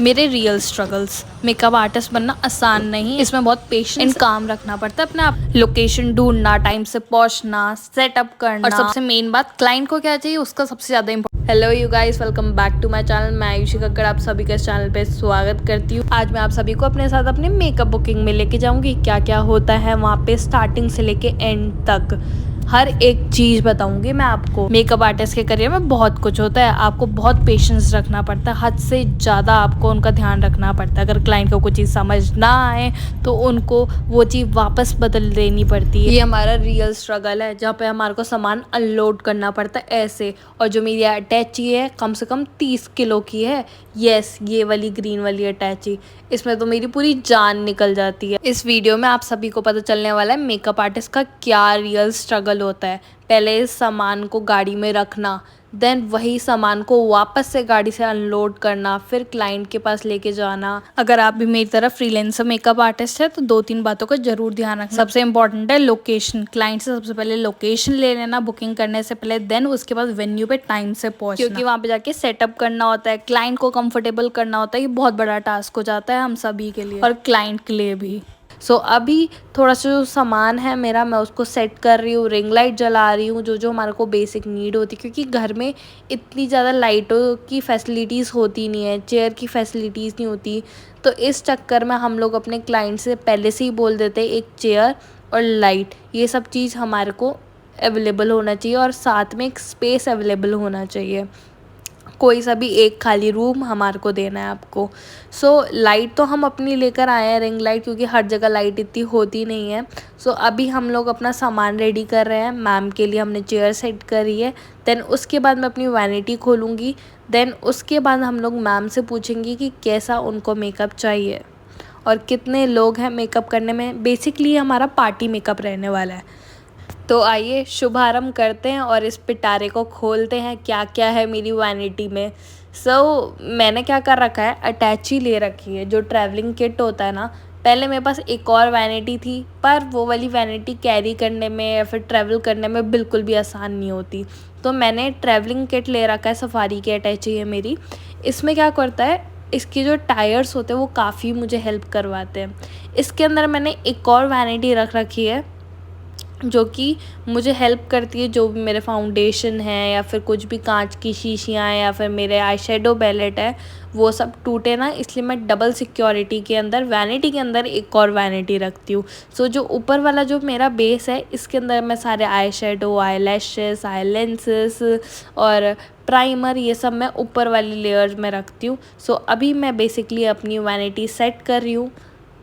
मेरे real struggles. Makeup artist बनना आसान नहीं, इसमें बहुत पेशेंस एंड काम रखना पड़ता है। अपने आप लोकेशन ढूंढना, टाइम से पहुंचना, सेटअप करना और सबसे मेन बात क्लाइंट को क्या चाहिए उसका सबसे ज्यादा important. Hello you guys, welcome back to my channel. मैं आयुषी कक्कड़ आप सभी का इस चैनल पे स्वागत करती हूँ। आज मैं आप सभी को अपने साथ अपने मेकअप बुकिंग में लेके जाऊंगी। क्या क्या होता है वहाँ पे स्टार्टिंग से लेके एंड तक हर एक चीज़ बताऊंगी मैं आपको। मेकअप आर्टिस्ट के करियर में बहुत कुछ होता है, आपको बहुत पेशेंस रखना पड़ता है, हद से ज़्यादा आपको उनका ध्यान रखना पड़ता है। अगर क्लाइंट को कोई चीज़ समझ ना आए तो उनको वो चीज़ वापस बदल देनी पड़ती है। ये हमारा रियल स्ट्रगल है जहाँ पे हमारे को सामान अनलोड करना पड़ता है ऐसे। और जो मेरी अटैची है कम से कम 30 किलो की है। यस, ये वाली ग्रीन वाली अटैची, इसमें तो मेरी पूरी जान निकल जाती है। इस वीडियो में आप सभी को पता चलने वाला है मेकअप आर्टिस्ट का क्या रियल स्ट्रगल होता है। पहले इस सामान को गाड़ी में रखना, देन वही सामान को वापस से गाड़ी से अनलोड करना, फिर क्लाइंट के पास लेके जाना। अगर आप भी मेरी तरह फ्रीलांसर मेकअप आर्टिस्ट है तो 2-3 बातों का जरूर ध्यान रखना। सबसे इंपॉर्टेंट है लोकेशन। क्लाइंट से सबसे पहले लोकेशन ले लेना बुकिंग करने से पहले, देन उसके बाद वेन्यू पे टाइम से पहुंचना, क्योंकि वहाँ पे जाके सेटअप करना होता है, क्लाइंट को कंफर्टेबल करना होता है। ये बहुत बड़ा टास्क हो जाता है हम सभी के लिए और क्लाइंट के लिए भी। अभी थोड़ा सा जो सामान है मेरा, मैं उसको सेट कर रही हूँ, रिंग लाइट जला रही हूँ, जो जो हमारे को बेसिक नीड होती है, क्योंकि घर में इतनी ज़्यादा लाइटों की फैसिलिटीज़ होती नहीं है, चेयर की फैसिलिटीज़ नहीं होती। तो इस चक्कर में हम लोग अपने क्लाइंट से पहले से ही बोल देते हैं एक चेयर और लाइट, ये सब चीज़ हमारे को अवेलेबल होना चाहिए और साथ में एक स्पेस अवेलेबल होना चाहिए। कोई सा भी एक खाली रूम हमारे को देना है आपको। लाइट तो हम अपनी लेकर आए हैं, रिंग लाइट, क्योंकि हर जगह लाइट इतनी होती नहीं है। अभी हम लोग अपना सामान रेडी कर रहे हैं। मैम के लिए हमने चेयर सेट करी है। देन उसके बाद मैं अपनी वैनिटी खोलूँगी। देन उसके बाद हम लोग मैम से पूछेंगे कि कैसा उनको मेकअप चाहिए और कितने लोग हैं मेकअप करने में। बेसिकली हमारा पार्टी मेकअप रहने वाला है। तो आइए शुभारंभ करते हैं और इस पिटारे को खोलते हैं क्या क्या है मेरी वैनिटी में। मैंने क्या कर रखा है, अटैची ले रखी है, जो ट्रैवलिंग किट होता है ना। पहले मेरे पास एक और वैनिटी थी, पर वो वाली वैनिटी कैरी करने में या फिर ट्रैवल करने में बिल्कुल भी आसान नहीं होती। तो मैंने ट्रैवलिंग किट ले रखा है, सफारी की अटैची है मेरी। इसमें क्या करता है, इसके जो टायर्स होते हैं वो काफ़ी मुझे हेल्प करवाते हैं। इसके अंदर मैंने एक और वैनिटी रख रखी है जो कि मुझे हेल्प करती है, जो भी मेरे फाउंडेशन है या फिर कुछ भी कांच की शीशियाँ हैं या फिर मेरे आई शेडो पैलेट है, वो सब टूटे ना, इसलिए मैं डबल सिक्योरिटी के अंदर वैनिटी के अंदर एक और वैनिटी रखती हूँ। जो ऊपर वाला जो मेरा बेस है, इसके अंदर मैं सारे आई शेडो, आई लैशेस, आई लेंसेस और प्राइमर, ये सब मैं ऊपर वाली लेयर्स में रखती हूँ। अभी मैं बेसिकली अपनी वैनिटी सेट कर रही हूँ।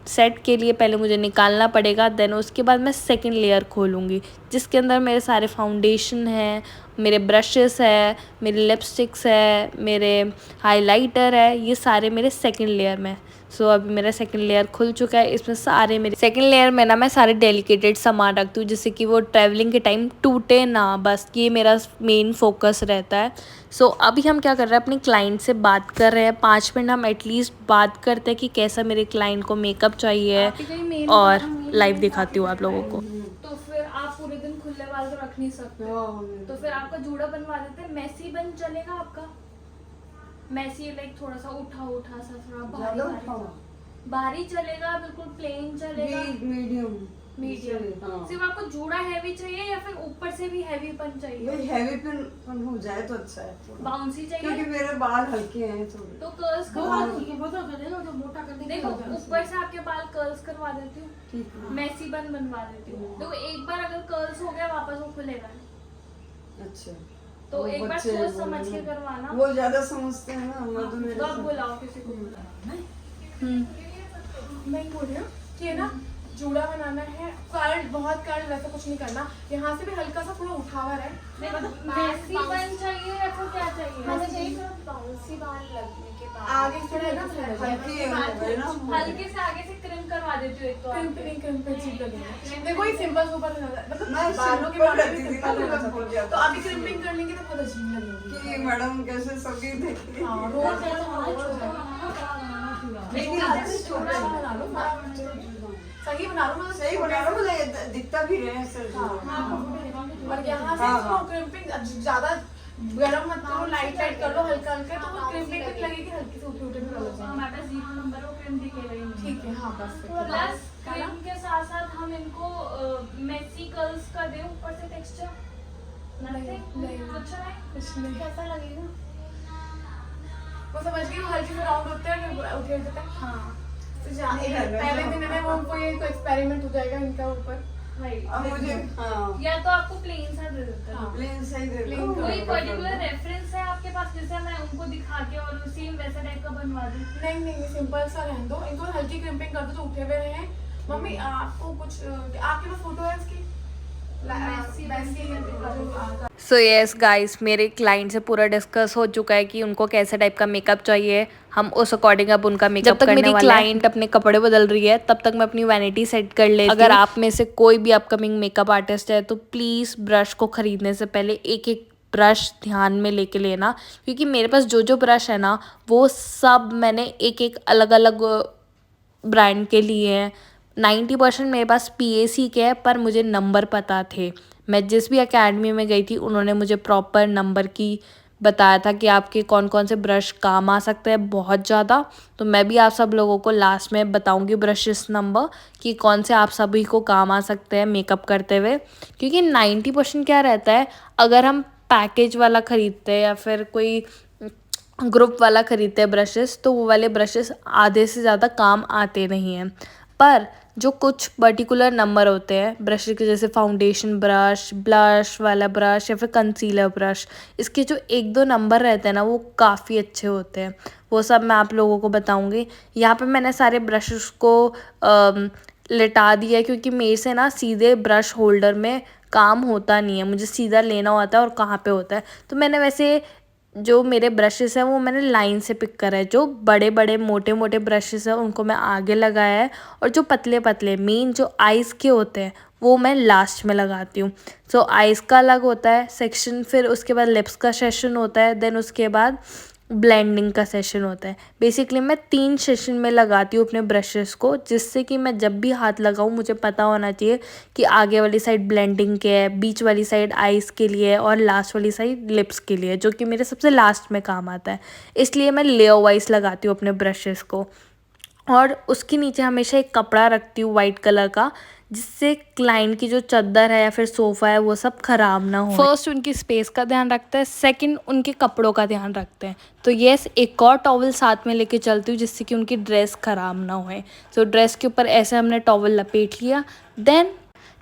सेट के लिए पहले मुझे निकालना पड़ेगा, देन उसके बाद मैं सेकंड लेयर खोलूँगी, जिसके अंदर मेरे सारे फाउंडेशन हैं, मेरे ब्रशेस है, मेरे लिपस्टिक्स है, मेरे हाइलाइटर है, ये सारे मेरे सेकंड लेयर में। अभी मेरा सेकंड लेयर खुल चुका है। इसमें सारे मेरे सेकंड लेयर में ना मैं सारे डेलिकेटेड सामान रखती हूँ, जिससे कि वो ट्रैवलिंग के टाइम टूटे ना, बस ये मेरा मेन फोकस रहता है। अभी हम क्या कर रहे हैं, अपने क्लाइंट से बात कर रहे हैं। 5 मिनट हम एटलीस्ट बात करते हैं कि कैसा मेरे क्लाइंट को मेकअप चाहिए, और लाइव दिखाती हूँ आप लोगों को। तो फिर आप पूरे दिन खुले बाल तो रख नहीं सकते, तो फिर आपका जूड़ा बनवा देते हैं। मैसी बन चलेगा आपका? मैसी लाइक थोड़ा सा उठा सा, थोड़ा भारी चलेगा, बिल्कुल प्लेन चलेगा, मीडियम। सिर्फ आपको जूड़ा हैवी चाहिए या फिर ऊपर से भी हैवीपन चाहिए? हैवीपन हो जाए तो अच्छा है, बाउंसी चाहिए, क्योंकि मेरे बाल हल्के हैं थोड़े। तो कर्ल्स करवा दूं? देखो ऊपर से आपके बाल कर्ल्स करवा देती हूँ, मैसी बन बनवा देती हूँ। तो एक बार अगर कर्ल्स हो गया वापस वो खुलेगा। अच्छा, तो एक बार सोच समझ के करवाना। वो ज्यादा समझते हैं ना। तो आप बुलाओ किसी को, बुलाओ। मैं बोल रही हूँ कि ना जूड़ा बनाना है, कर्ल, बहुत कर्ल वैसा कुछ नहीं करना, यहाँ से भी हल्का सा थोड़ा उठावर है। मैसी बन चाहिए या फिर क्या चाहिए? मुझे चाहिए थोड़ा बाउंसी बाल लगने के बाद आगे से है ना, हल्के से आगे से क्रिम करवा देती हूँ। एक तो क्रिम पे चीज लगेगी। देखो ये सिंपल सुपर मतलब बालों के बाल रहती थी ना, तो अभी क्रिमिंग करने की तो बहुत अजीब लगेगी कि मैडम कैसे सभी देखती हैं। हाँ, रोज सही बना लो, मतलब सही बना लो, मुझे दिखता भी रहे सर। और यहाँ से क्रिम्पिंग ज्यादा गरम मत करो, लाइट कर लो, हल्का हल्का, तो वो क्रिम्पिंग लगेगी, हल्की से उठे उठे भी क्रीम दिखेगा ही नहीं। ठीक है, हाँ बस प्लस क्रीम के साथ साथ हम इनको मेसी कर्ल्स का दें ऊपर से टेक्सचर। नहीं, कुछ नहीं। कुछ नहीं। कैसा लगेगा? वो समझ गई, वो हल्के से राउंड होते हैं फिर उठे होते हैं। हाँ तो पहले दिन में वो उनको ये तो एक्सपेरिमेंट हो जाएगा इनका ऊपर। वही। अब मुझे हाँ या तो आपको प्लेन सा दे देते हैं। हाँ। प्लेन सही दे Plain दो। कोई पर्टिकुलर रेफरेंस है आपके पास जिससे मैं उनको दिखा के और उसी वैसा टाइप का बनवा दूं? नहीं नहीं, सिंपल सा रहने दो, इनको हल्की क्रिम्पिंग कर दो तो उठे हुए रहे। मम्मी आपको कुछ आपके पास फोटो है इसकी? सो यस गाइस, मेरे क्लाइंट से पूरा डिस्कस हो चुका है कि उनको कैसे टाइप का मेकअप चाहिए। हम उस अकॉर्डिंग अब उनका मेकअप जब तक मेरी क्लाइंट अपने कपड़े बदल रही है तब तक मैं अपनी वैनिटी सेट कर लेती हूँ। अगर आप में से कोई भी अपकमिंग मेकअप आर्टिस्ट है तो प्लीज़ ब्रश को खरीदने से पहले एक एक ब्रश ध्यान में लेके लेना, क्योंकि मेरे पास जो जो ब्रश है ना वो सब मैंने एक एक अलग अलग ब्रांड के लिए हैं। 90% मेरे पास PAC के हैं, पर मुझे नंबर पता थे। मैं जिस भी एकेडमी में गई थी उन्होंने मुझे प्रॉपर नंबर की बताया था कि आपके कौन कौन से ब्रश काम आ सकते हैं बहुत ज़्यादा। तो मैं भी आप सब लोगों को लास्ट में बताऊंगी ब्रशेस नंबर कि कौन से आप सभी को काम आ सकते हैं मेकअप करते हुए, क्योंकि 90% क्या रहता है, अगर हम पैकेज वाला ख़रीदते हैं या फिर कोई ग्रुप वाला ख़रीदते हैं ब्रशेस, तो वो वाले ब्रशेस आधे से ज़्यादा काम आते नहीं हैं। पर जो कुछ पर्टिकुलर नंबर होते हैं ब्रश के, जैसे फाउंडेशन ब्रश, ब्लश वाला ब्रश या फिर कंसीलर ब्रश, इसके जो एक दो नंबर रहते हैं ना वो काफ़ी अच्छे होते हैं। वो सब मैं आप लोगों को बताऊंगी। यहाँ पे मैंने सारे ब्रशेस को लिटा दिया है, क्योंकि मेरे से ना सीधे ब्रश होल्डर में काम होता नहीं है, मुझे सीधा लेना होता है और कहाँ पे होता है। तो मैंने वैसे जो मेरे ब्रशेस हैं वो मैंने लाइन से पिक करा है। जो बड़े बड़े मोटे मोटे ब्रशेस हैं उनको मैं आगे लगाया है, और जो पतले पतले मेन जो आइज़ के होते हैं वो मैं लास्ट में लगाती हूँ। सो आइज़ का अलग होता है सेक्शन, फिर उसके बाद लिप्स का सेशन होता है, देन उसके बाद ब्लेंडिंग का सेशन होता है। बेसिकली मैं 3 सेशन में लगाती हूँ अपने ब्रशेस को, जिससे कि मैं जब भी हाथ लगाऊँ मुझे पता होना चाहिए कि आगे वाली साइड ब्लेंडिंग के है, बीच वाली साइड आइज़ के लिए है और लास्ट वाली साइड लिप्स के लिए, जो कि मेरे सबसे लास्ट में काम आता है। इसलिए मैं लेयर वाइज लगाती हूँ अपने ब्रशेस को। और उसके नीचे हमेशा एक कपड़ा रखती हूँ वाइट कलर का, जिससे क्लाइंट की जो चादर है या फिर सोफ़ा है वो सब ख़राब ना हो। फर्स्ट उनकी स्पेस का ध्यान रखते हैं, सेकंड उनके कपड़ों का ध्यान रखते हैं। तो यस, एक और टॉवल साथ में लेके चलती हूँ जिससे कि उनकी ड्रेस ख़राब ना होए। तो ड्रेस के ऊपर ऐसे हमने टॉवल लपेट लिया। देन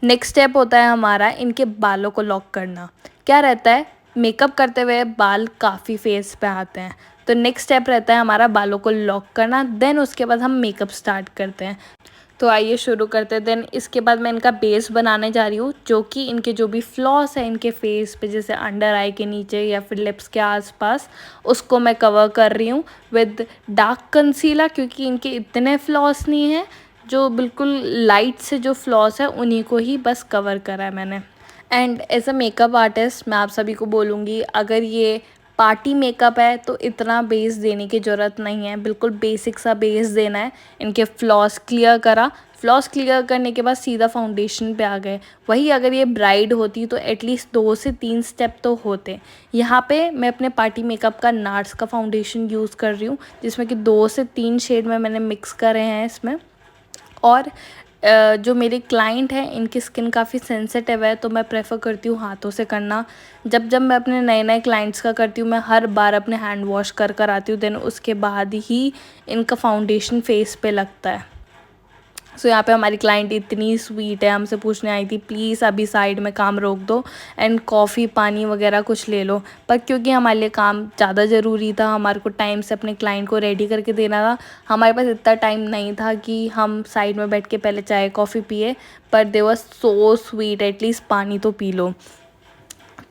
नेक्स्ट स्टेप होता है हमारा इनके बालों को लॉक करना। क्या रहता है, मेकअप करते हुए बाल काफ़ी फेस पे आते हैं, तो नेक्स्ट स्टेप रहता है हमारा बालों को लॉक करना। देन उसके बाद हम मेकअप स्टार्ट करते हैं। तो आइए शुरू करते हैं। देन इसके बाद मैं इनका बेस बनाने जा रही हूँ, जो कि इनके जो भी फ्लॉस है इनके फेस पे, जैसे अंडर आई के नीचे या फिर लिप्स के आसपास, उसको मैं कवर कर रही हूँ विद डार्क कंसीलर, क्योंकि इनके इतने फ्लॉस नहीं हैं। जो बिल्कुल लाइट से जो फ्लॉस है उन्हीं को ही बस कवर करा है मैंने। And as a makeup artist मैं आप सभी को बोलूँगी, अगर ये पार्टी मेकअप है तो इतना बेस देने की ज़रूरत नहीं है, बिल्कुल बेसिक सा बेस देना है। इनके फ्लॉस क्लियर करा, फ्लॉस क्लियर करने के बाद सीधा फाउंडेशन पे आ गए। वही अगर ये ब्राइड होती तो एटलीस्ट 2 से 3 स्टेप तो होते। यहाँ पे मैं अपने पार्टी मेकअप का नार्स का फाउंडेशन यूज़ कर रही हूँ, जिसमें कि 2 से 3 शेड में मैंने मिक्स करे हैं इसमें। और जो मेरे क्लाइंट हैं इनकी स्किन काफ़ी सेंसिटिव है, तो मैं प्रेफर करती हूँ हाथों से करना। जब जब मैं अपने नए नए क्लाइंट्स का करती हूँ मैं हर बार अपने हैंड वॉश कर आती हूँ। देन उसके बाद ही इनका फाउंडेशन फेस पे लगता है। सो यहाँ पे हमारी क्लाइंट इतनी स्वीट है, हमसे पूछने आई थी प्लीज़ अभी साइड में काम रोक दो एंड कॉफ़ी पानी वगैरह कुछ ले लो। पर क्योंकि हमारे लिए काम ज़्यादा ज़रूरी था, हमारे को टाइम से अपने क्लाइंट को रेडी करके देना था, हमारे पास इतना टाइम नहीं था कि हम साइड में बैठ के पहले चाय कॉफ़ी पिए। पर they was so sweet, at least पानी तो पी लो।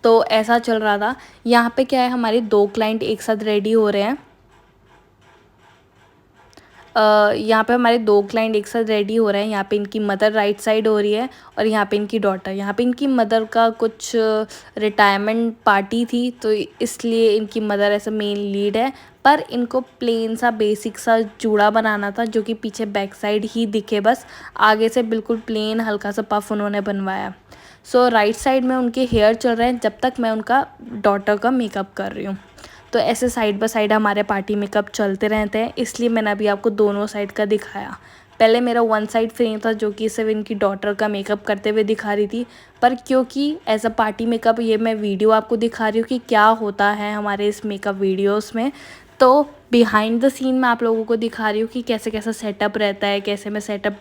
तो ऐसा चल रहा था। यहाँ पे क्या है, हमारे 2 क्लाइंट एक साथ रेडी हो रहे हैं। यहाँ पे हमारे 2 क्लाइंट एक साथ रेडी हो रहे हैं। यहाँ पे इनकी मदर राइट साइड हो रही है और यहाँ पे इनकी डॉटर। यहाँ पे इनकी मदर का कुछ रिटायरमेंट पार्टी थी, तो इसलिए इनकी मदर ऐसा मेन लीड है। पर इनको प्लेन सा बेसिक सा जूड़ा बनाना था, जो कि पीछे बैक साइड ही दिखे, बस आगे से बिल्कुल प्लेन हल्का सा पफ उन्होंने बनवाया। सो राइट साइड में उनके हेयर चल रहे हैं जब तक मैं उनका डॉटर का मेकअप कर रही हूँ। तो ऐसे साइड बाय साइड हमारे पार्टी मेकअप चलते रहते हैं, इसलिए मैंने अभी आपको दोनों साइड का दिखाया। पहले मेरा वन साइड फ्रेम था जो कि सिर्फ इनकी डॉटर का मेकअप करते हुए दिखा रही थी, पर क्योंकि एज अ पार्टी मेकअप ये मैं वीडियो आपको दिखा रही हूँ कि क्या होता है हमारे इस मेकअप वीडियोस में, तो बिहाइंड द सीन मैं आप लोगों को दिखा रही हूँ कि कैसे कैसा सेटअप रहता है, कैसे मैं सेटअप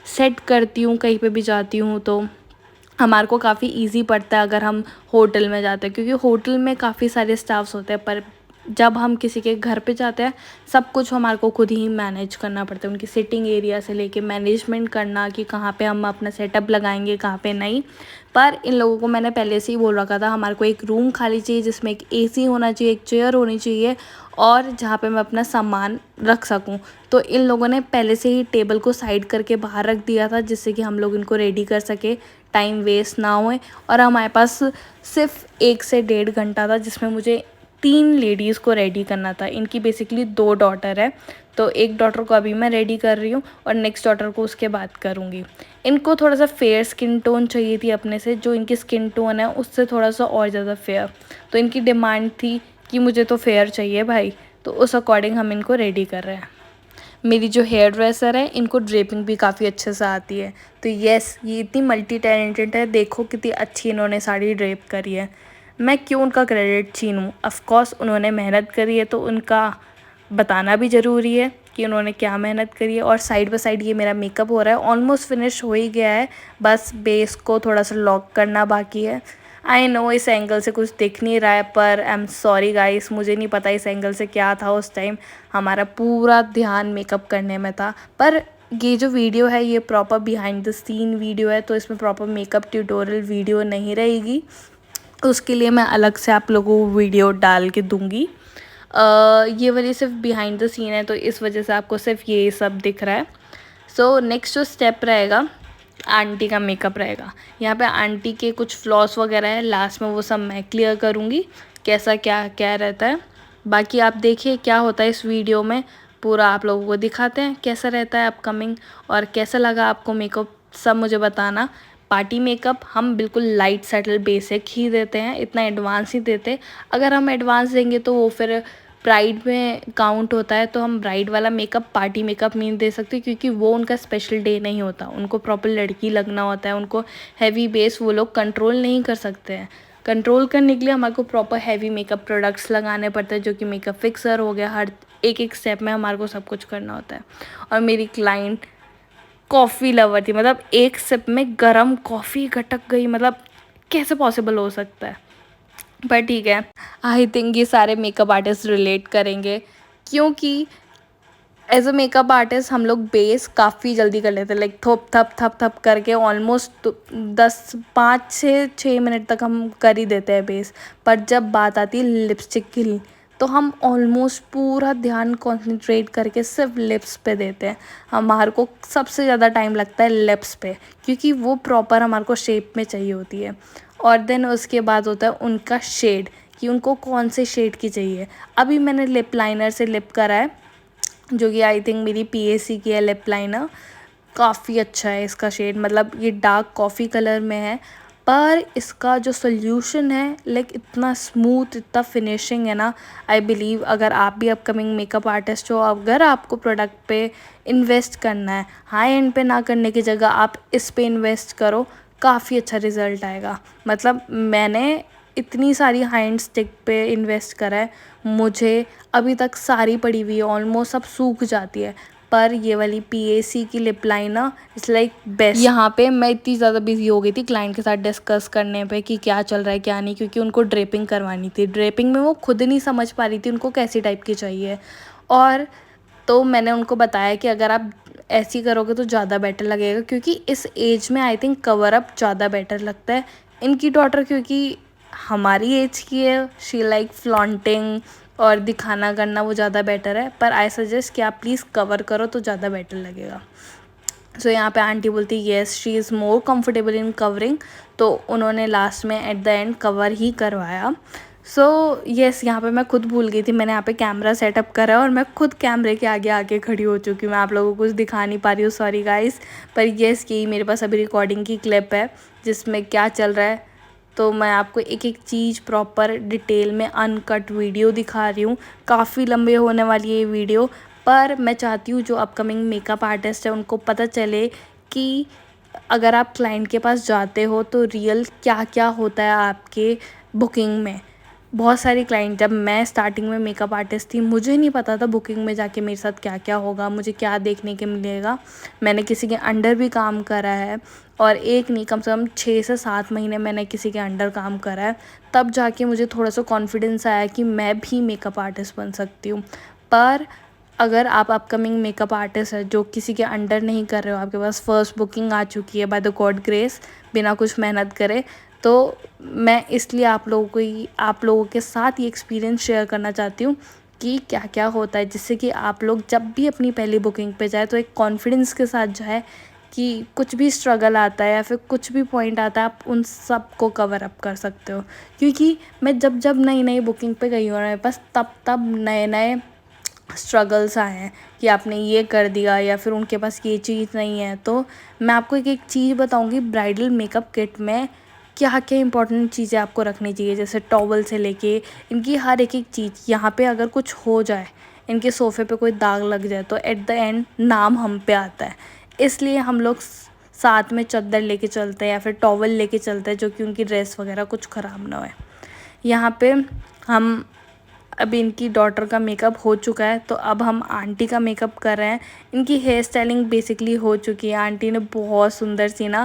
सेट करती हूँ कहीं पे भी जाती हूँ। तो हमारे को काफ़ी इजी पड़ता है अगर हम होटल में जाते हैं, क्योंकि होटल में काफ़ी सारे स्टाफ्स होते हैं, पर जब हम किसी के घर पे जाते हैं सब कुछ हमारे को खुद ही मैनेज करना पड़ता है, उनकी सिटिंग एरिया से लेके मैनेजमेंट करना कि कहाँ पे हम अपना सेटअप लगाएंगे कहाँ पे नहीं। पर इन लोगों को मैंने पहले से ही बोल रखा था हमारे को एक रूम खाली चाहिए जिसमें एक एसी होना चाहिए, एक चेयर होनी चाहिए और जहाँ पे मैं अपना सामान रख सकूं। तो इन लोगों ने पहले से ही टेबल को साइड करके बाहर रख दिया था जिससे कि हम लोग इनको रेडी कर सके, टाइम वेस्ट ना होए। और हमारे पास सिर्फ 1 से 1.5 घंटा था जिसमें मुझे 3 लेडीज़ को रेडी करना था। इनकी बेसिकली 2 डॉटर है, तो एक डॉटर को अभी मैं रेडी कर रही हूँ और नेक्स्ट डॉटर को उसके बाद करूँगी। इनको थोड़ा सा फेयर स्किन टोन चाहिए थी अपने से, जो इनकी स्किन टोन है उससे थोड़ा सा और ज़्यादा फेयर, तो इनकी डिमांड थी कि मुझे तो फेयर चाहिए भाई, तो उस अकॉर्डिंग हम इनको रेडी कर रहे हैं। मेरी जो हेयर ड्रेसर है इनको ड्रेपिंग भी काफ़ी अच्छे से आती है, तो येस ये इतनी मल्टी टैलेंटेड है, देखो कितनी अच्छी इन्होंने साड़ी ड्रेप करी है। मैं क्यों उनका क्रेडिट छीनूँ, ऑफ कोर्स उन्होंने मेहनत करी है तो उनका बताना भी ज़रूरी है कि उन्होंने क्या मेहनत करी है। और साइड बाय साइड ये मेरा मेकअप हो रहा है, ऑलमोस्ट फिनिश हो ही गया है, बस बेस को थोड़ा सा लॉक करना बाकी है। आई नो इस एंगल से कुछ दिख नहीं रहा है, पर आई एम सॉरी गाइस, मुझे नहीं पता इस एंगल से क्या था उस टाइम, हमारा पूरा ध्यान मेकअप करने में था। पर ये जो वीडियो है ये proper behind the scene video है, तो इसमें प्रॉपर मेकअप ट्यूटोरियल वीडियो नहीं रहेगी, उसके लिए मैं अलग से आप लोगों को वीडियो डाल के दूँगी। ये वाली सिर्फ बिहाइंड द सीन है तो इस वजह से आपको सिर्फ ये सब दिख रहा है। सो नेक्स्ट जो स्टेप रहेगा आंटी का मेकअप रहेगा। यहाँ पे आंटी के कुछ फ्लॉस वगैरह है, लास्ट में वो सब मैं क्लियर करूँगी कैसा क्या क्या रहता है। बाकी आप देखिए क्या होता है इस वीडियो में, पूरा आप लोगों को दिखाते हैं कैसा रहता है अपकमिंग, और कैसा लगा आपको मेकअप सब मुझे बताना। पार्टी मेकअप हम बिल्कुल लाइट सेटल बेसिक ही देते हैं, इतना एडवांस ही देते। अगर हम एडवांस देंगे तो वो फिर ब्राइड में काउंट होता है, तो हम ब्राइड वाला मेकअप पार्टी मेकअप नहीं दे सकते क्योंकि वो उनका स्पेशल डे नहीं होता, उनको प्रॉपर लड़की लगना होता है, उनको हैवी बेस वो लोग कंट्रोल नहीं कर सकते हैं। कंट्रोल करने के लिए हमारे को प्रॉपर हैवी मेकअप प्रोडक्ट्स लगाने पड़ते हैं, जो कि मेकअप फिक्सर हो गया, हर एक स्टेप में हमारे को सब कुछ करना होता है। और मेरी क्लाइंट कॉफ़ी लवर थी, मतलब एक सिप में गरम कॉफ़ी घटक गई, मतलब कैसे पॉसिबल हो सकता है। पर ठीक है, आई थिंक ये सारे मेकअप आर्टिस्ट रिलेट करेंगे, क्योंकि एज अ मेकअप आर्टिस्ट हम लोग बेस काफ़ी जल्दी कर लेते हैं, लाइक थप थप थप थप करके ऑलमोस्ट 5 से 6 मिनट तक हम कर ही देते हैं बेस। पर जब बात आती है लिपस्टिक की तो हम ऑलमोस्ट पूरा ध्यान कंसंट्रेट करके सिर्फ लिप्स पे देते हैं। हमारे को सबसे ज़्यादा टाइम लगता है लिप्स पे, क्योंकि वो प्रॉपर हमारे को शेप में चाहिए होती है। और देन उसके बाद होता है उनका शेड, कि उनको कौन से शेड की चाहिए। अभी मैंने लिप लाइनर से लिप करा है, जो कि आई थिंक मेरी PAC की है लिप लाइनर, काफ़ी अच्छा है इसका शेड, मतलब ये डार्क कॉफ़ी कलर में है, पर इसका जो सोल्यूशन है लाइक इतना स्मूथ, इतना फिनिशिंग है ना। आई बिलीव अगर आप भी अपकमिंग मेकअप आर्टिस्ट हो, अगर आपको प्रोडक्ट पे इन्वेस्ट करना है, हाई एंड पे ना करने की जगह आप इस पे इन्वेस्ट करो, काफ़ी अच्छा रिज़ल्ट आएगा। मतलब मैंने इतनी सारी हाई एंड स्टिक पे इन्वेस्ट करा है, मुझे अभी तक सारी पड़ी हुई है, ऑलमोस्ट सब सूख जाती है, पर ये वाली PAC की lip liner it's like best. यहाँ पे मैं इतनी ज़्यादा बिजी हो गई थी क्लाइंट के साथ डिस्कस करने पे कि क्या चल रहा है क्या नहीं, क्योंकि उनको ड्रेपिंग करवानी थी। ड्रेपिंग में वो खुद नहीं समझ पा रही थी उनको कैसी टाइप की चाहिए, और तो मैंने उनको बताया कि अगर आप ऐसी करोगे तो ज़्यादा बेटर लगेगा, क्योंकि इस एज में आई थिंक कवर अप ज़्यादा बेटर लगता है। इनकी डॉटर क्योंकि हमारी एज की है, शी लाइक फ्लॉन्टिंग और दिखाना करना, वो ज़्यादा बेटर है। पर आई सजेस्ट कि आप प्लीज़ कवर करो तो ज़्यादा बेटर लगेगा। सो यहाँ पे आंटी बोलती yes she is more comfortable in covering, तो उन्होंने लास्ट में एट द एंड कवर ही करवाया। सो येस यहाँ पे मैं खुद भूल गई थी, मैंने यहाँ पे कैमरा सेटअप करा है और मैं खुद कैमरे के आगे आके खड़ी हो चुकी हूँ। मैं आप लोगों को कुछ दिखा नहीं पा रही हूँ, सॉरी गाइस। पर येस यही मेरे पास अभी रिकॉर्डिंग की क्लिप है जिसमें क्या चल रहा है, तो मैं आपको एक एक चीज़ प्रॉपर डिटेल में अनकट वीडियो दिखा रही हूँ। काफ़ी लंबे होने वाली है ये वीडियो, पर मैं चाहती हूँ जो अपकमिंग मेकअप आर्टिस्ट है उनको पता चले कि अगर आप क्लाइंट के पास जाते हो तो रियल क्या क्या होता है आपके बुकिंग में। बहुत सारी क्लाइंट, जब मैं स्टार्टिंग में मेकअप आर्टिस्ट थी मुझे नहीं पता था बुकिंग में जाके मेरे साथ क्या क्या होगा, मुझे क्या देखने के मिलेगा। मैंने किसी के अंडर भी काम करा है, और एक नहीं कम से कम 6 से 7 महीने मैंने किसी के अंडर काम करा है, तब जाके मुझे थोड़ा सा कॉन्फिडेंस आया कि मैं भी मेकअप आर्टिस्ट बन सकती हूँ। पर अगर आप अपकमिंग मेकअप आर्टिस्ट है जो किसी के अंडर नहीं कर रहे हो, आपके पास फर्स्ट बुकिंग आ चुकी है बाय द गॉड ग्रेस, बिना कुछ मेहनत करे, तो मैं इसलिए आप लोगों के साथ ये एक्सपीरियंस शेयर करना चाहती हूँ कि क्या क्या होता है, जिससे कि आप लोग जब भी अपनी पहली बुकिंग पे जाए तो एक कॉन्फिडेंस के साथ जाए कि कुछ भी स्ट्रगल आता है या फिर कुछ भी पॉइंट आता है आप उन सब को कवर अप कर सकते हो। क्योंकि मैं जब नई नई बुकिंग पे गई हूँ मेरे पास तब नए नए स्ट्रगल्स आए हैं कि आपने ये कर दिया या फिर उनके पास ये चीज़ नहीं है। तो मैं आपको एक चीज़ बताऊंगी, ब्राइडल मेकअप किट में क्या क्या इंपॉर्टेंट चीज़ें आपको रखनी चाहिए, जैसे टॉवल से लेके इनकी हर एक चीज़। यहाँ पे अगर कुछ हो जाए, इनके सोफ़े पे कोई दाग लग जाए, तो एट द एंड नाम हम पे आता है। इसलिए हम लोग साथ में चादर लेके चलते हैं या फिर टॉवल लेके चलते हैं, जो कि उनकी ड्रेस वगैरह कुछ ख़राब ना होए। यहाँ पे हम अभी इनकी डॉटर का मेकअप हो चुका है, तो अब हम आंटी का मेकअप कर रहे हैं। इनकी हेयर स्टाइलिंग बेसिकली हो चुकी है। आंटी ने बहुत सुंदर सी ना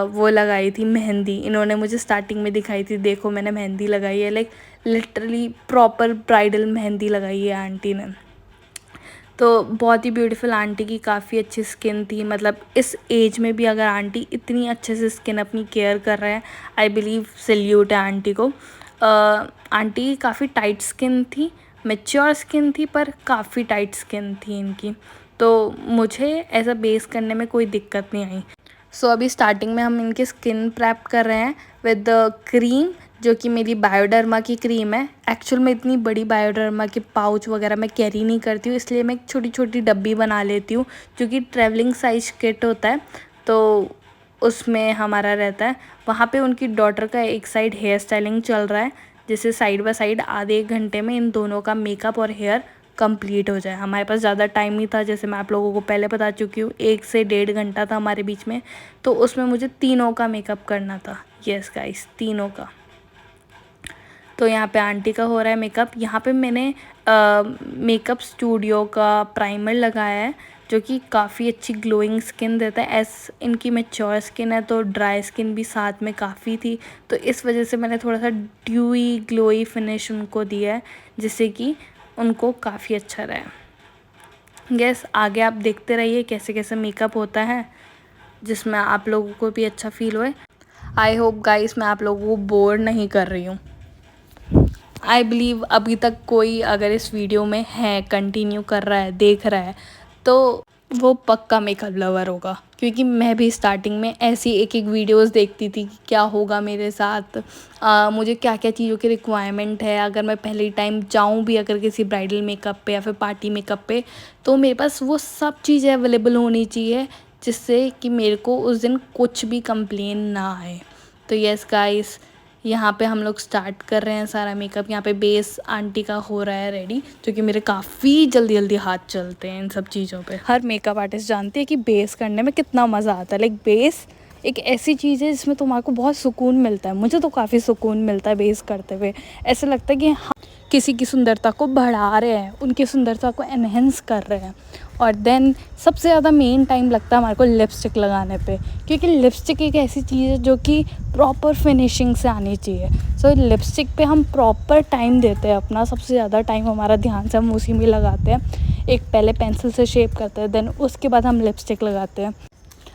वो लगाई थी मेहंदी, इन्होंने मुझे स्टार्टिंग में दिखाई थी, देखो मैंने मेहंदी लगाई है, like literally proper bridal mehndi लगाई है आंटी ने। तो बहुत ही ब्यूटीफुल आंटी की, काफ़ी अच्छी स्किन थी। मतलब इस एज में भी अगर आंटी इतनी अच्छे से स्किन अपनी केयर कर रहे हैं, आई बिलीव सैल्यूट है आंटी को। आंटी काफ़ी टाइट स्किन थी, मैच्योर स्किन थी, पर काफ़ी टाइट स्किन थी इनकी, तो मुझे ऐसा बेस करने में कोई दिक्कत नहीं आई। सो अभी स्टार्टिंग में हम इनकी स्किन प्रेप कर रहे हैं विद द क्रीम, जो कि मेरी बायोडर्मा की क्रीम है। एक्चुअल में इतनी बड़ी बायोडर्मा के पाउच वगैरह मैं कैरी नहीं करती हूँ, इसलिए मैं एक छोटी छोटी डब्बी बना लेती हूँ, जो कि ट्रैवलिंग साइज किट होता है, तो उसमें हमारा रहता है। वहाँ पे उनकी डॉटर का एक साइड हेयर स्टाइलिंग चल रहा है, जिससे साइड बाय साइड आधे 1 घंटे में इन दोनों का मेकअप और हेयर कंप्लीट हो जाए। हमारे पास ज़्यादा टाइम नहीं था, जैसे मैं आप लोगों को पहले बता चुकी हूँ, 1 से 1.5 घंटा था हमारे बीच में, तो उसमें मुझे तीनों का मेकअप करना था। यस गाइस, तीनों का। तो यहाँ पे आंटी का हो रहा है मेकअप। यहाँ पे मैंने मेकअप स्टूडियो का प्राइमर लगाया है, जो कि काफ़ी अच्छी ग्लोइंग स्किन देता है। इनकी मैच्योर स्किन है, तो ड्राई स्किन भी साथ में काफ़ी थी, तो इस वजह से मैंने थोड़ा सा ड्यूई ग्लोई फिनिश उनको दिया है, जिससे कि उनको काफ़ी अच्छा रहे। गैस, आगे आप देखते रहिए कैसे कैसे मेकअप होता है, जिसमें आप लोगों को भी अच्छा फील होए। आई होप गाइस मैं आप लोगों को बोर नहीं कर रही हूँ। आई बिलीव अभी तक कोई अगर इस वीडियो में है, कंटिन्यू कर रहा है, देख रहा है, तो वो पक्का मेकअप लवर होगा। क्योंकि मैं भी स्टार्टिंग में ऐसी एक एक वीडियोस देखती थी कि क्या होगा मेरे साथ, मुझे क्या क्या चीज़ों की रिक्वायरमेंट है, अगर मैं पहले टाइम जाऊँ भी अगर किसी ब्राइडल मेकअप पे या फिर पार्टी मेकअप पे, तो मेरे पास वो सब चीज़ें अवेलेबल होनी चाहिए, जिससे कि मेरे को उस दिन कुछ भी कंप्लेन ना आए। तो यस गाइस, यहाँ पे हम लोग स्टार्ट कर रहे हैं सारा मेकअप। यहाँ पे बेस आंटी का हो रहा है रेडी, जो कि मेरे काफ़ी जल्दी जल्दी हाथ चलते हैं इन सब चीज़ों पे। हर मेकअप आर्टिस्ट जानती है कि बेस करने में कितना मज़ा आता है। लाइक बेस एक ऐसी चीज़ है जिसमें तुम्हारे बहुत सुकून मिलता है। मुझे तो काफ़ी सुकून मिलता है बेस करते हुए। ऐसा लगता है कि हाँ, किसी की सुंदरता को बढ़ा रहे हैं, उनकी सुंदरता को एनहेंस कर रहे हैं। और देन सबसे ज़्यादा मेन टाइम लगता है हमारे को लिपस्टिक लगाने पे, क्योंकि लिपस्टिक एक ऐसी चीज़ है जो कि प्रॉपर फिनिशिंग से आनी चाहिए। सो लिपस्टिक पे हम प्रॉपर टाइम देते हैं अपना, सबसे ज़्यादा टाइम हमारा ध्यान से हम उसी में लगाते हैं। एक पहले पेंसिल से शेप करते हैं, देन उसके बाद हम लिपस्टिक लगाते हैं।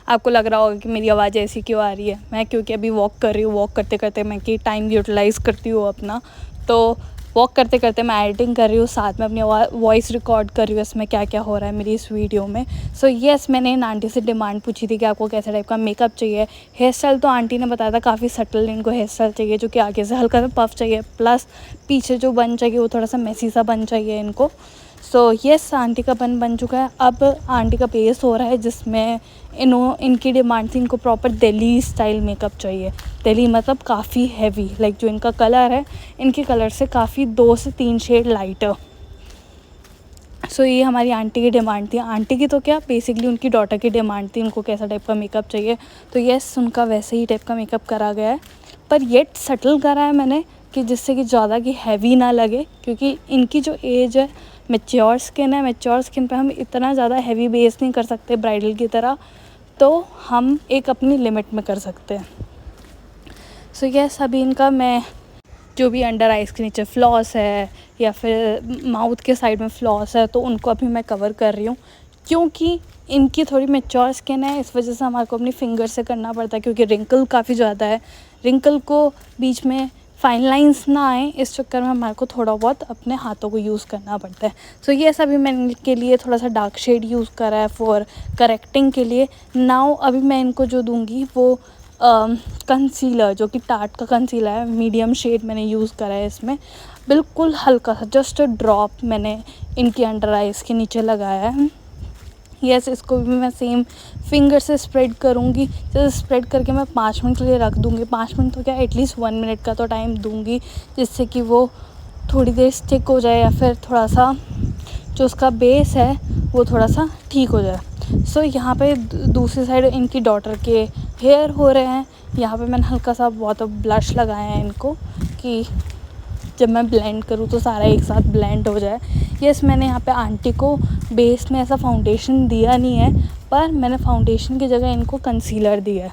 आपको लग रहा होगा कि मेरी आवाज़ ऐसी क्यों आ रही है, मैं क्योंकि अभी वॉक कर रही हूँ, वॉक करते करते मैं कि टाइम यूटिलाइज़ करती हूँ अपना, तो वॉक करते करते मैं एडिटिंग कर रही हूँ, साथ में अपनी वॉइस रिकॉर्ड कर रही हूँ इसमें क्या क्या हो रहा है मेरी इस वीडियो में। सो येस, मैंने इन आंटी से डिमांड पूछी थी कि आपको कैसे टाइप का मेकअप चाहिए। हेयर स्टाइल तो आंटी ने बताया था काफ़ी सटल इनको हेयर स्टाइल चाहिए, जो कि आगे से हल्का सा पफ चाहिए, प्लस पीछे जो बन चाहिए वो थोड़ा सा मेसी सा बन चाहिए इनको। सो यस, आंटी का बन चुका है। अब आंटी का बेस हो रहा है, जिसमें इनकी डिमांड थी, इनको प्रॉपर दिल्ली स्टाइल मेकअप चाहिए। दिल्ली मतलब काफ़ी हैवी, लाइक जो इनका कलर है, इनके कलर से काफ़ी 2 से 3 शेड लाइटर। सो ये हमारी आंटी की डिमांड थी। आंटी की तो क्या, बेसिकली उनकी डॉटर की डिमांड थी, उनको कैसा टाइप का मेकअप चाहिए। तो यस, उनका वैसे ही टाइप का मेकअप करा गया है, पर येट सटल करा है मैंने, कि जिससे कि ज़्यादा कि हैवी ना लगे, क्योंकि इनकी जो एज है, मैच्योर स्किन है। मैच्योर स्किन पे हम इतना ज़्यादा हैवी बेस नहीं कर सकते ब्राइडल की तरह, तो हम एक अपनी लिमिट में कर सकते हैं। सो यस, अभी इनका मैं जो भी अंडर आइज़ के नीचे फ्लॉस है या फिर माउथ के साइड में फ्लॉस है, तो उनको अभी मैं कवर कर रही हूँ, क्योंकि इनकी थोड़ी मैच्योर स्किन है, इस वजह से हमारे को अपनी फिंगर से करना पड़ता है, क्योंकि रिंकल काफ़ी ज़्यादा है। रिंकल को बीच में फाइन लाइंस ना आए, इस चक्कर में हमारे को थोड़ा बहुत अपने हाथों को यूज़ करना पड़ता है। सो ये सभी मैंने इनके लिए थोड़ा सा डार्क शेड यूज़ करा है फॉर करेक्टिंग के लिए। नाउ अभी मैं इनको जो दूंगी वो कंसीलर, जो कि टार्ट का कंसीलर है, मीडियम शेड मैंने यूज़ करा है इसमें। बिल्कुल हल्का सा, जस्ट अ ड्रॉप मैंने इनकी अंडर आइज़ के नीचे लगाया है। यस, इसको भी मैं सेम फिंगर से स्प्रेड करूँगी। जैसे स्प्रेड करके मैं 5 मिनट के लिए रख दूँगी। 5 मिनट तो क्या, एटलीस्ट 1 मिनट का तो टाइम दूँगी, जिससे कि वो थोड़ी देर स्टिक हो जाए, या फिर थोड़ा सा जो उसका बेस है वो थोड़ा सा ठीक हो जाए। सो यहाँ पे दूसरी साइड इनकी डॉटर के हेयर हो रहे हैं। यहाँ पे मैंने हल्का सा बहुत ब्लश लगाया है इनको, कि जब मैं ब्लेंड करूँ तो सारा एक साथ ब्लेंड हो जाए। यस, मैंने यहाँ पे आंटी को बेस में ऐसा फाउंडेशन दिया नहीं है, पर मैंने फाउंडेशन की जगह इनको कंसीलर दिया है।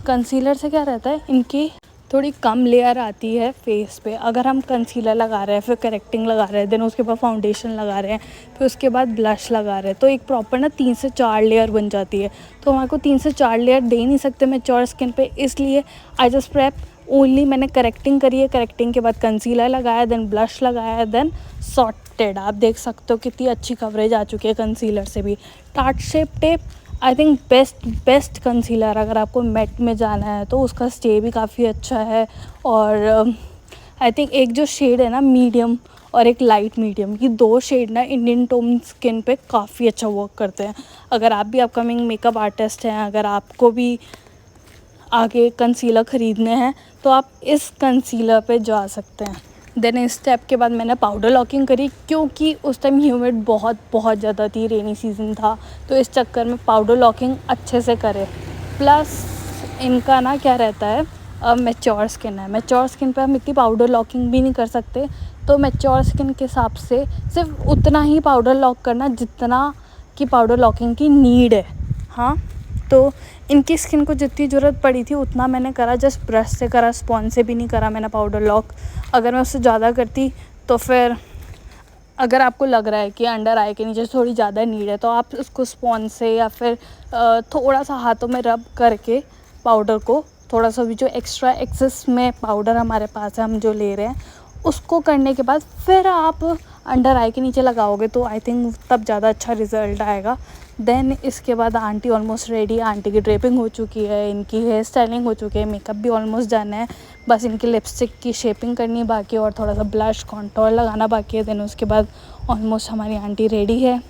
कंसीलर से क्या रहता है, इनकी थोड़ी कम लेयर आती है फेस पे। अगर हम कंसीलर लगा रहे हैं, फिर करेक्टिंग लगा रहे हैं, देन उसके बाद फाउंडेशन लगा रहे हैं, फिर उसके बाद ब्लश लगा रहे हैं, तो एक प्रॉपर ना 3 से 4 लेयर बन जाती है। तो हमारे को 3 से 4 लेयर दे नहीं सकते मैच्योर स्किन पे, इसलिए आई जस्ट प्रेप ओनली मैंने करेक्टिंग करी है। करेक्टिंग के बाद कंसीलर लगाया, देन ब्लश लगाया, देन सॉर्टेड। आप देख सकते हो कितनी अच्छी कवरेज आ चुकी है कंसीलर से भी। Tart shape tape I think best concealer, अगर आपको मैट में जाना है तो उसका स्टे भी काफ़ी अच्छा है। और आई थिंक एक जो शेड है ना मीडियम, और एक लाइट मीडियम, ये 2 शेड ना इंडियन टोन स्किन पे काफ़ी अच्छा वर्क करते हैं। अगर आप भी अपकमिंग मेकअप आर्टिस्ट हैं, अगर आपको भी आगे कंसीलर ख़रीदने हैं, तो आप इस कंसीलर पे जा सकते हैं। देन इस स्टेप के बाद मैंने पाउडर लॉकिंग करी, क्योंकि उस टाइम ह्यूमिड बहुत ज़्यादा थी, रेनी सीज़न था, तो इस चक्कर में पाउडर लॉकिंग अच्छे से करे। प्लस इनका ना क्या रहता है, मैच्योर स्किन है। मैच्योर स्किन पे हम इतनी पाउडर लॉकिंग भी नहीं कर सकते, तो मैच्योर स्किन के हिसाब से सिर्फ उतना ही पाउडर लॉक करना जितना कि पाउडर लॉकिंग की नीड है। हाँ, तो इनकी स्किन को जितनी ज़रूरत पड़ी थी उतना मैंने करा, जस्ट ब्रश से करा, स्पॉन्ज से भी नहीं करा मैंने पाउडर लॉक। अगर मैं उससे ज़्यादा करती तो फिर, अगर आपको लग रहा है कि अंडर आई के नीचे थोड़ी ज़्यादा नीड है, तो आप उसको स्पॉन्ज से या फिर थोड़ा सा हाथों में रब करके पाउडर को, थोड़ा सा भी जो एक्स्ट्रा एक्सेस में पाउडर हमारे पास है, हम जो ले रहे हैं, उसको करने के बाद फिर आप अंडर आई के नीचे लगाओगे, तो आई थिंक तब ज़्यादा अच्छा रिज़ल्ट आएगा। देन इसके बाद आंटी ऑलमोस्ट रेडी। आंटी की ड्रेपिंग हो चुकी है, इनकी हेयर स्टाइलिंग हो चुकी है, मेकअप भी ऑलमोस्ट डन है, बस इनकी लिपस्टिक की शेपिंग करनी बाकी है और थोड़ा सा ब्लश कॉन्टोर लगाना बाकी है। देन उसके बाद ऑलमोस्ट हमारी आंटी रेडी है।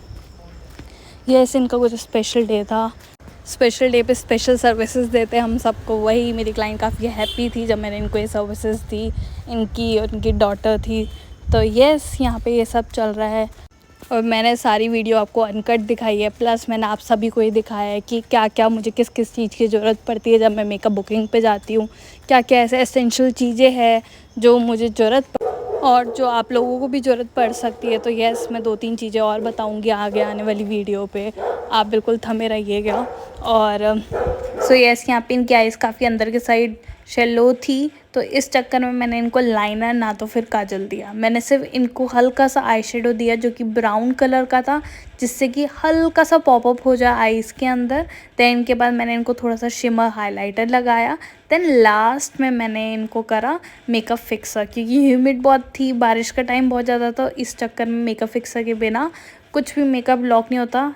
यस, इनका कुछ स्पेशल डे था, स्पेशल डे पे स्पेशल सर्विसेज देते हैं हम सबको। वही मेरी क्लाइंट काफ़ी हैप्पी थी जब मैंने इनको ये सर्विसेज दी, इनकी और इनकी डॉटर थी। तो यस, यहाँ पे ये सब चल रहा है, और मैंने सारी वीडियो आपको अनकट दिखाई है, प्लस मैंने आप सभी को ये दिखाया है कि क्या क्या मुझे किस किस चीज़ की ज़रूरत पड़ती है जब मैं मेकअप बुकिंग पे जाती हूँ, क्या क्या ऐसे एसेंशियल चीज़ें हैं जो मुझे ज़रूरत और जो आप लोगों को भी ज़रूरत पड़ सकती है। तो यस, मैं 2-3 चीज़ें और बताऊंगी आगे आने वाली वीडियो पे, आप बिल्कुल थमे रहिएगा। और सो यस, यहाँ पे इनकी आइज़ काफ़ी अंदर के साइड शेलो थी, तो इस चक्कर में मैंने इनको लाइनर ना तो फिर काजल दिया, मैंने सिर्फ इनको हल्का सा आई शेडो दिया जो कि ब्राउन कलर का था, जिससे कि हल्का सा पॉपअप हो जाए आइज़ के अंदर। देन इनके बाद मैंने इनको थोड़ा सा शिमर हाइलाइटर लगाया। देन लास्ट में मैंने इनको करा मेकअप फिक्सर, क्योंकि ह्यूमिड बहुत थी, बारिश का टाइम बहुत ज़्यादा था, इस चक्कर में मेकअप फिक्सर के बिना कुछ भी मेकअप लॉक नहीं होता।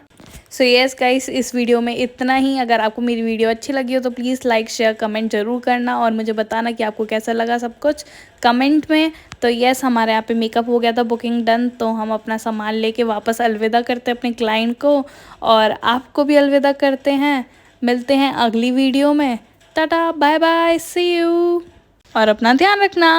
सो यस गाइस, इस वीडियो में इतना ही। अगर आपको मेरी वीडियो अच्छी लगी हो तो प्लीज़ लाइक शेयर कमेंट ज़रूर करना और मुझे बताना कि आपको कैसा लगा सब कुछ कमेंट में। तो यस, हमारे यहाँ पे मेकअप हो गया था, बुकिंग डन। तो हम अपना सामान लेके वापस अलविदा करते हैं अपने क्लाइंट को और आपको भी अलविदा करते हैं। मिलते हैं अगली वीडियो में। Tata bye bye, see you और अपना ध्यान रखना।